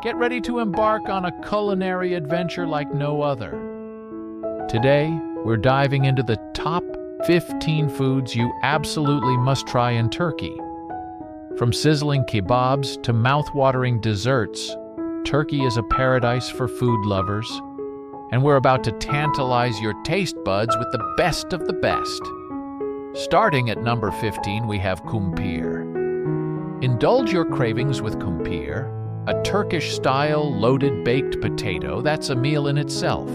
Get ready to embark on a culinary adventure like no other. Today, we're diving into the top 15 foods you absolutely must try in Turkey. From sizzling kebabs to mouth-watering desserts, Turkey is a paradise for food lovers, and we're about to tantalize your taste buds with the best of the best. Starting at number 15, we have Kumpir. Indulge your cravings with Kumpir, a Turkish-style loaded baked potato that's a meal in itself.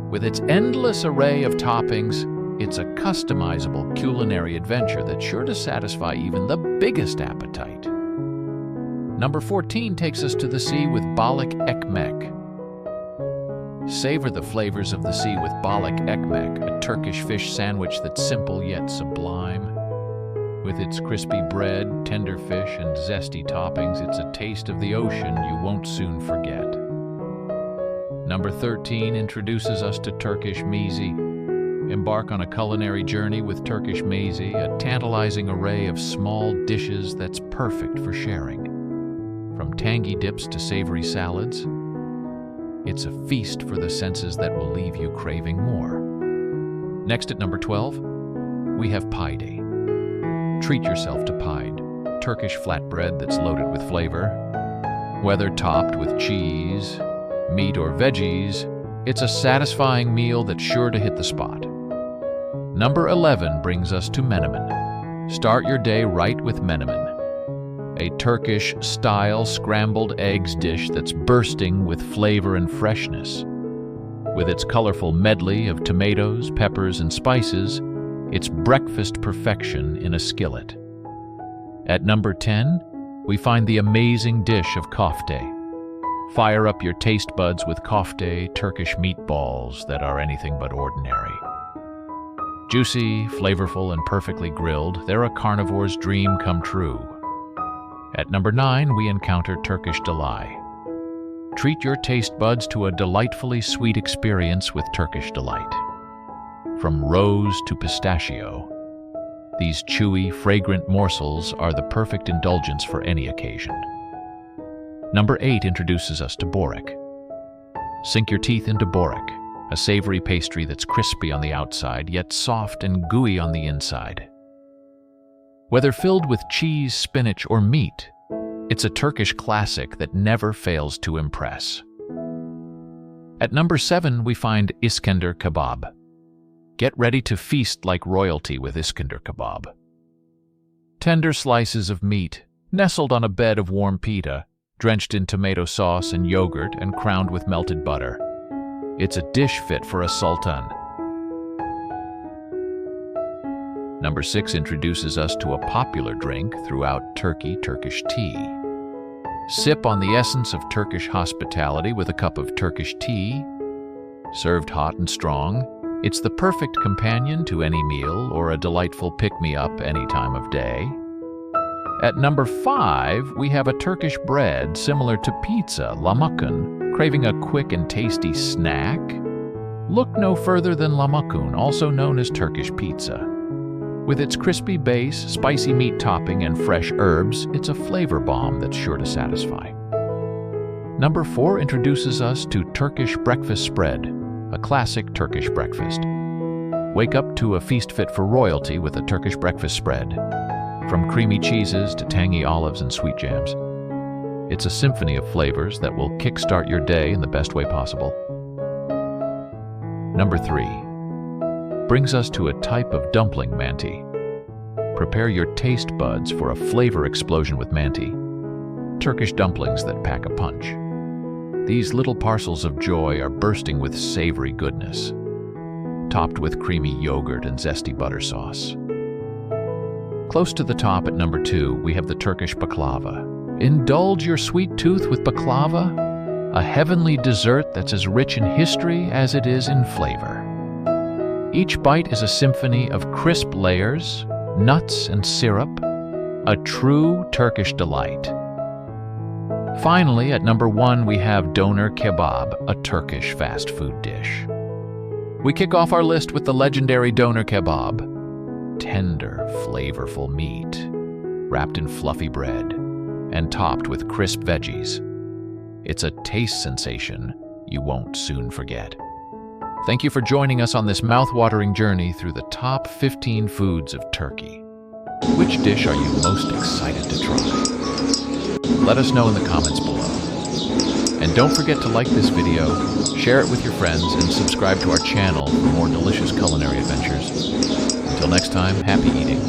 With its endless array of toppings, it's a customizable culinary adventure that's sure to satisfy even the biggest appetite. Number 14 takes us to the sea with Balik Ekmek. Savor the flavors of the sea with Balik Ekmek, a Turkish fish sandwich that's simple yet sublime. With its crispy bread, tender fish, and zesty toppings, it's a taste of the ocean you won't soon forget. Number 13 introduces us to Turkish Meze. Embark on a culinary journey with Turkish Meze, a tantalizing array of small dishes that's perfect for sharing. From tangy dips to savory salads, it's a feast for the senses that will leave you craving more. Next at number 12, we have Pide. Treat yourself to Pide, Turkish flatbread that's loaded with flavor. Whether topped with cheese, meat, or veggies, it's a satisfying meal that's sure to hit the spot. Number 11 brings us to Menemen. Start your day right with Menemen, a Turkish-style scrambled eggs dish that's bursting with flavor and freshness. With its colorful medley of tomatoes, peppers, and spices, it's breakfast perfection in a skillet. At number 10, we find the amazing dish of Kofte. Fire up your taste buds with Kofte, Turkish meatballs that are anything but ordinary. Juicy, flavorful, and perfectly grilled, they're a carnivore's dream come true. At number 9, we encounter Turkish Delight. Treat your taste buds to a delightfully sweet experience with Turkish Delight. From rose to pistachio, these chewy, fragrant morsels are the perfect indulgence for any occasion. Number 8 introduces us to Borek. Sink your teeth into Borek, a savory pastry that's crispy on the outside, yet soft and gooey on the inside. Whether filled with cheese, spinach, or meat, it's a Turkish classic that never fails to impress. At number 7, we find Iskender Kebab. Get ready to feast like royalty with Iskender Kebab. Tender slices of meat, nestled on a bed of warm pita, drenched in tomato sauce and yogurt and crowned with melted butter. It's a dish fit for a sultan. Number 6 introduces us to a popular drink throughout Turkey, Turkish tea. Sip on the essence of Turkish hospitality with a cup of Turkish tea. Served hot and strong, it's the perfect companion to any meal or a delightful pick-me-up any time of day. At number 5, we have a Turkish bread similar to pizza, Lahmacun. Craving a quick and tasty snack? Look no further than Lahmacun, also known as Turkish pizza. With its crispy base, spicy meat topping, and fresh herbs, it's a flavor bomb that's sure to satisfy. Number 4 introduces us to Turkish breakfast spread, a classic Turkish breakfast. Wake up to a feast fit for royalty with a Turkish breakfast spread. From creamy cheeses to tangy olives and sweet jams, it's a symphony of flavors that will kickstart your day in the best way possible. Number 3 brings us to a type of dumpling, Manti. Prepare your taste buds for a flavor explosion with Manti, Turkish dumplings that pack a punch. These little parcels of joy are bursting with savory goodness, topped with creamy yogurt and zesty butter sauce. Close to the top at number 2, we have the Turkish Baklava. Indulge your sweet tooth with Baklava, a heavenly dessert that's as rich in history as it is in flavor. Each bite is a symphony of crisp layers, nuts, and syrup, a true Turkish delight. Finally, at number 1, we have Doner Kebab, a Turkish fast food dish. We kick off our list with the legendary Doner Kebab. Tender, flavorful meat, wrapped in fluffy bread, and topped with crisp veggies. It's a taste sensation you won't soon forget. Thank you for joining us on this mouth-watering journey through the top 15 foods of Turkey. Which dish are you most excited to try? Let us know in the comments below. And don't forget to like this video, share it with your friends, and subscribe to our channel for more delicious culinary adventures. Until next time, happy eating.